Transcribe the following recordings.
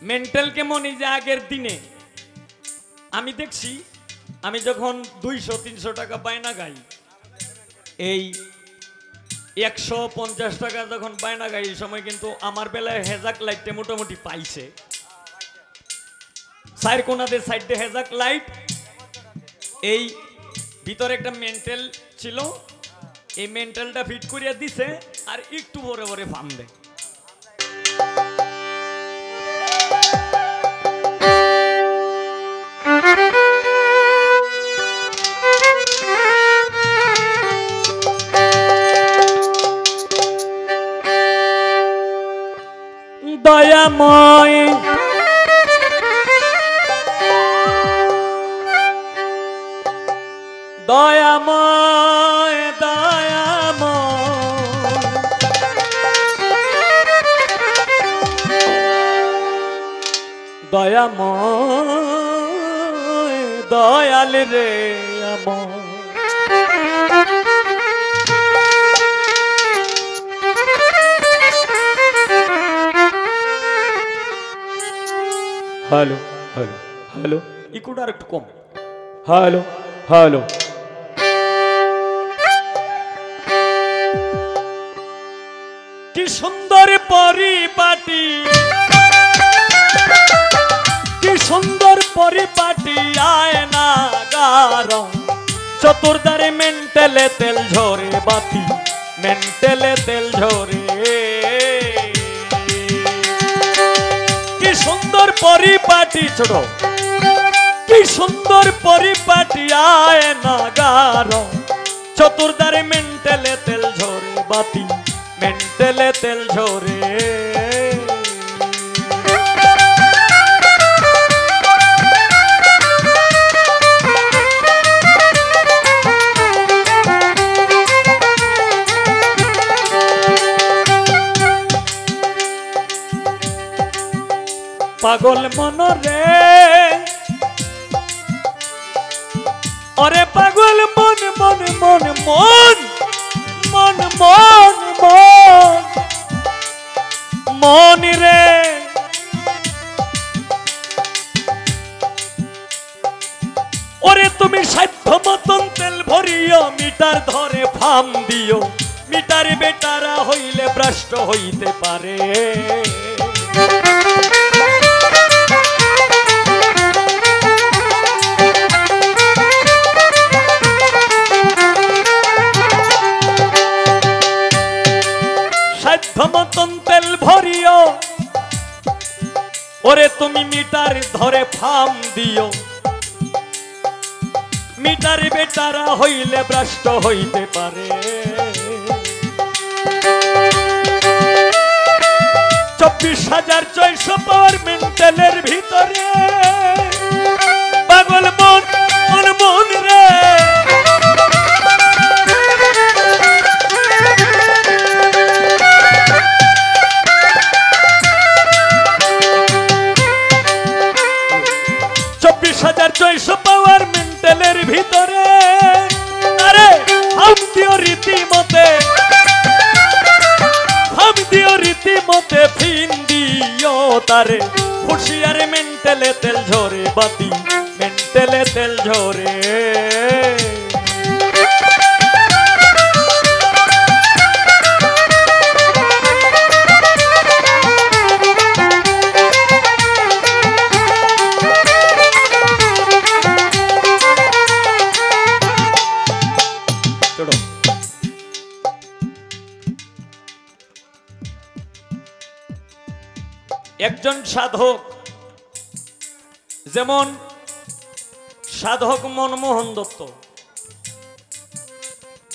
Mental কেমন এই যে আগের দিনে আমি দেখছি, আমি যখন 200-300 টাকা বায়না গাই, এই 150 টাকা যখন বায়না গাই, এই সময় কিন্তু আমার বেলায় হেজাক লাইটটা মোটামুটি পাইছে। সাইড কোনাদের সাইডে হেজাক লাইট, এই ভিতরে একটা মেন্টাল ছিল, এই মেন্টালটা ফিট করিয়া দিছে, আর একটু বড় বড় ফার্ম দেয়। দয়াময় দয়াময় দয়াময় দয়াময় দয়াল রে আমার। হ্যালো হ্যালো হ্যালো, ইকুটা আর একটু কম। হ্যালো হ্যালো, কি সুন্দর পরিপাটি, কি সুন্দর পরিপাটি আয়না গার, চতুর্দারে মেন্টেলে তেল ঝরে বাতি, মেন্টেলে তেল ঝরে। কি সুন্দর পরিপাটি ছোট, কি সুন্দর পরিপাটি আয়না গার, চতুর্দারে মেন্টেলে তেল ঝরে বাতি, মেন্টেলে তেল ঝরে। পাগল মনরে ওরে পাগল মন মন মন মন মন মন মন মন রে, ওরে তুমি সাধ্য মতন তেল ভরিও, মিটার ধরে ফাম দিও, মিটার বেটারা হইলে ভ্রষ্ট হইতে পারে। মতন তেল ভরিও, ওরে তুমি মিটার ধরে ফাম দিও, মিটার বেটারা হইলে ভ্রষ্ট হইতে পারে। 24,600 পাওয়ার মেন্টালের ভিতরে পাগল মন মন মন রে, 24,600 পাওয়ার মেন্টালের ভিতরে, আরে হাম দিও রীতিমতে, হাম দিও রীতিমতে ফিন দিও তারে, হুঁশিয়ারে মেন্টালে তেল ঝরে বাতি, মেন্টালে তেল ঝরে। একজন সাধক, যেমন সাধক মনমোহন দত্ত,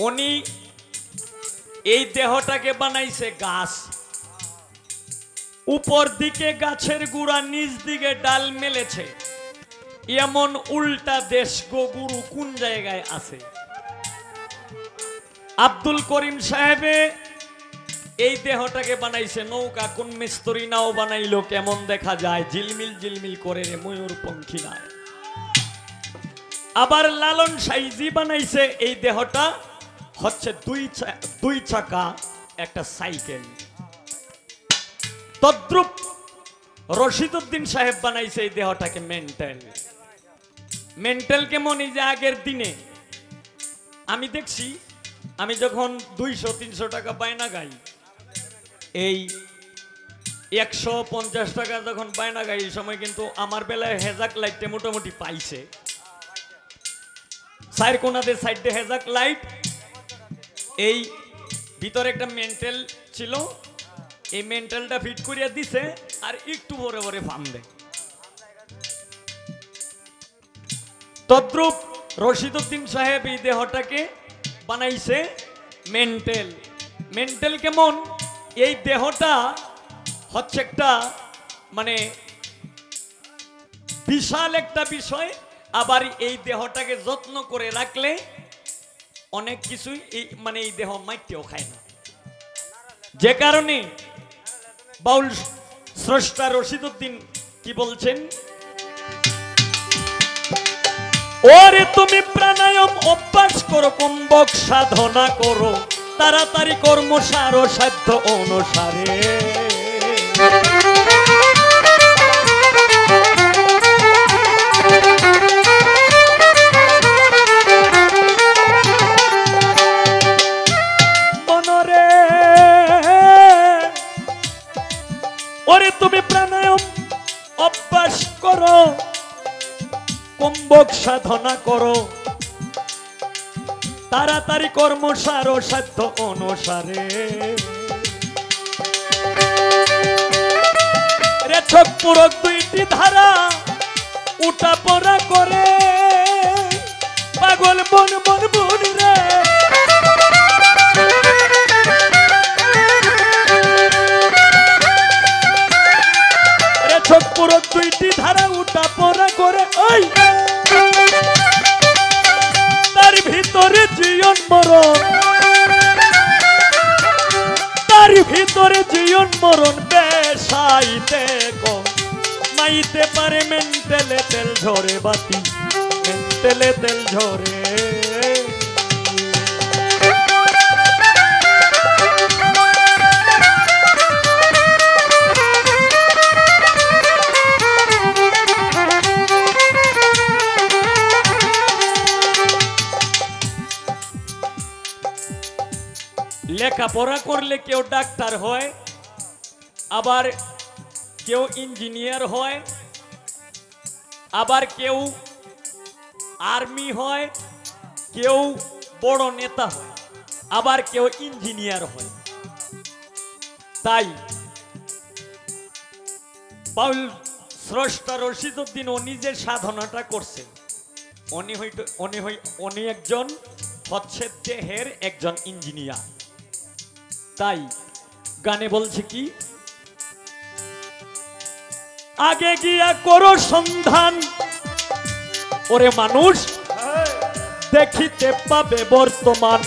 উনি এই দেহটাকে বানাইছে গাছ, উপর দিকে গাছের গুড়া, নিচ দিকে ডাল মেলেছে, এমন উল্টা দেশ গো গুরু কোন জায়গায় আছে? আব্দুল করিম সাহেবে এই দেহটাকে বানাইছে নৌকা, কোন মিস্ত্রি নাও বানাইলো কেমন দেখা যায়, ঝিলমিল ঝিলমিল করে রে ময়ূর পঙ্খী নাই। আবার লালন সাইজি বানাইছে এই দেহটা হচ্ছে দুই চাকা একটা সাইকেল। তদ্রুপ রশিদউদ্দিন সাহেব বানাইছে এই দেহটাকে মেন্টাল। মেন্টাল কেমন? এই যে আগের দিনে আমি দেখছি, আমি যখন 200-300 টাকা বায়না গাই, এই 150 টাকা যখন বায়না গাই, এই সময় কিন্তু আমার বেলায় হেজাক লাইটে মোটামুটি পাইছে। সাইড কোনাদের সাইডে হেজাক লাইট, এই ভিতরে একটা মেন্টাল ছিল, এই মেন্টালটা ফিট করিয়া দিছে আর একটু বড় বড় ফার্ম দেয়। তদ্রূপ রশিদউদ্দিন সাহেব এই দেহটাকে বানাইছে মেন্টাল। মেন্টাল কেমন? এই দেহটা হচ্ছে একটা মানে বিশাল একটা বিষয়, আবার এই দেহটাকে যত্ন করে রাখলে অনেক কিছুই এই মানে এই দেহ মাইটেও খায় না। যে কারণে বাউল স্রষ্টা রশিদউদ্দিন কি বলছেন, ওরে তুমি প্রাণায়াম অভ্যাস করো, কুম্ভক সাধনা করো, তাড়াতাড়ি কর্ম সার সাধ্য অনুসারে। মনরে ওরে তুমি প্রাণায়াম অভ্যাস করো, কুম্ভক সাধনা করো, তাড়াতাড়ি কর্ম সার সাধ্য অনুসারে। রেছক পুরক দুইটি ধারা উঠা পড়া করে, পাগল মন মন মন রে। রেছক পুরক দুইটি ধারা উঠা পড়া করে, ওই তার ভিতরে জীবন মরণ, তার ভিতরে জীবন মরণ বেশাইতে গো মাইতে পারে মেন্টেলে তেল ঝরে বাতি, মেন্টেলে তেল ঝরে। লেখাপড়া করলে কেউ ডাক্তার হয়, আবার কেউ ইঞ্জিনিয়ার হয়, আবার কেউ আর্মি হয়, কেউ বড় নেতা হয়, আবার কেউ ইঞ্জিনিয়ার হয়। তাই বাউল স্রষ্টা রশিদউদ্দিন উনি যে সাধনাটা করছেন, উনি একজন হচ্ছে দেহের একজন ইঞ্জিনিয়ার। তাই গানে বলছে কি, আগে গিয়া করো সন্ধান, ওরে মানুষ দেখিতে পাবে বর্তমান,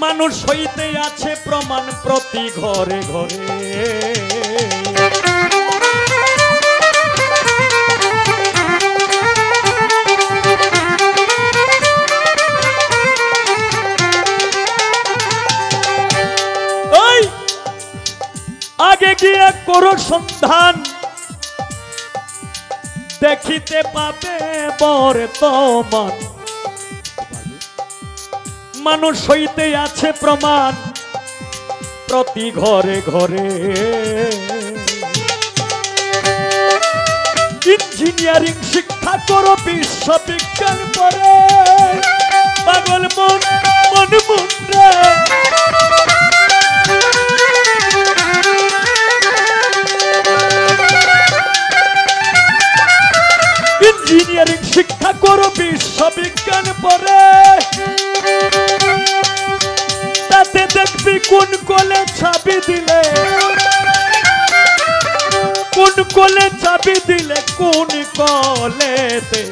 মানুষ হইতে আছে প্রমাণ প্রতি ঘরে ঘরে। আগে গিয়া করো সন্ধান, দেখিতে পাবে বর্তমান, মানুষ হইতে আছে প্রমাণ প্রতি ঘরে ঘরে। ইঞ্জিনিয়ারিং শিক্ষা করো, বিশ্ববিজ্ঞান পড়ে, পাগল মন মন মন রে। ইঞ্জিনিয়ারিং শিক্ষা করো, বিশ্ববিজ্ঞান পড়ে, তাতে দেখবি কোন কলে চাবি দিলে, কোন কলে চাবি দিলে কোন কলেতে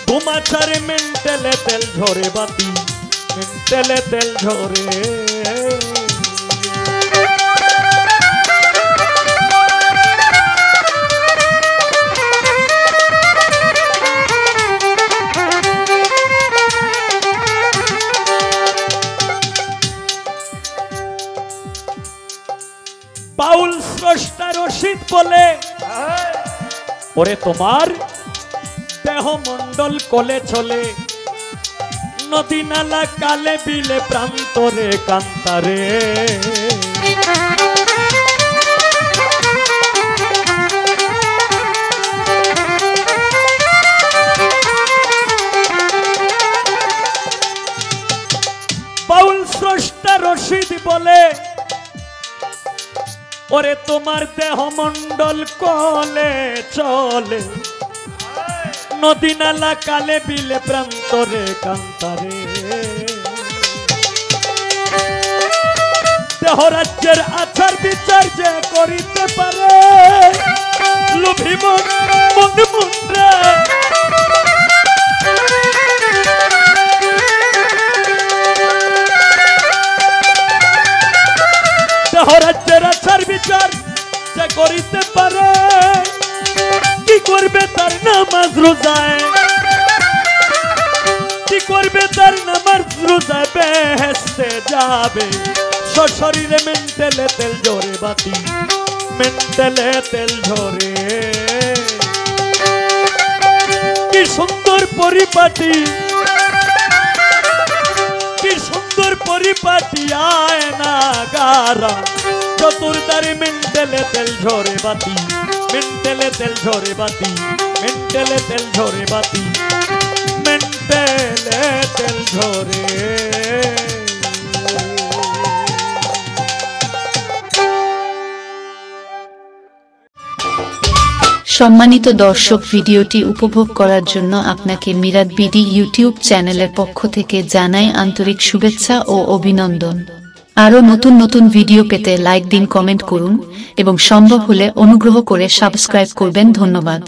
ঘুমাচারে মেন্টেলে তেল ঝরে বাতি, মেন্টেলে তেল ঝরে। বাউল স্রষ্টা রশিদ বলে ওরে তোমার দেহ মন্ডল কলে চলে, নদী নালা কালে বিলে প্রান্তরে কান্তারে। বাউল স্রষ্টা রশিদ বলে ওরে তোমার দেহ মন্ডল কলে চলে, নদী নালা কালে বিলে প্রান্তরে কান্তারে। দেহ রাজ্যের আচার বিচার যে করিতে পারে, লোভী মন মুন্ডে দেহ রাজ্যের আচার বিচার যে করিতে পারে, কি করবে তার নামাজ রোজায়, কি করবে তার নামাজ রোজায় বেহেশতে যাবে। শরীরে মেন্টেলে তেল ঝরে বাতি, মেন্টেলে তেল ঝরে। কি সুন্দর পরিপাটি, কি সুন্দর পরিপাটি আয়না গারা, চতুর্দারে মেন্টেলে তেল ঝরে বাতি, মেন্টেলে তেল ঝরে বাতি, মেন্টেলে তেল ঝরে বাতি, মেন্টেলে তেল ঝরে। সম্মানিত দর্শক, ভিডিওটি উপভোগ করার জন্য আপনাকে মিরাত বিডি ইউটিউব চ্যানেলের পক্ষ থেকে জানাই আন্তরিক শুভেচ্ছা ও অভিনন্দন। আরও নতুন নতুন ভিডিও পেতে লাইক দিন, কমেন্ট করুন এবং সম্ভব হলে অনুগ্রহ করে সাবস্ক্রাইব করবেন। ধন্যবাদ।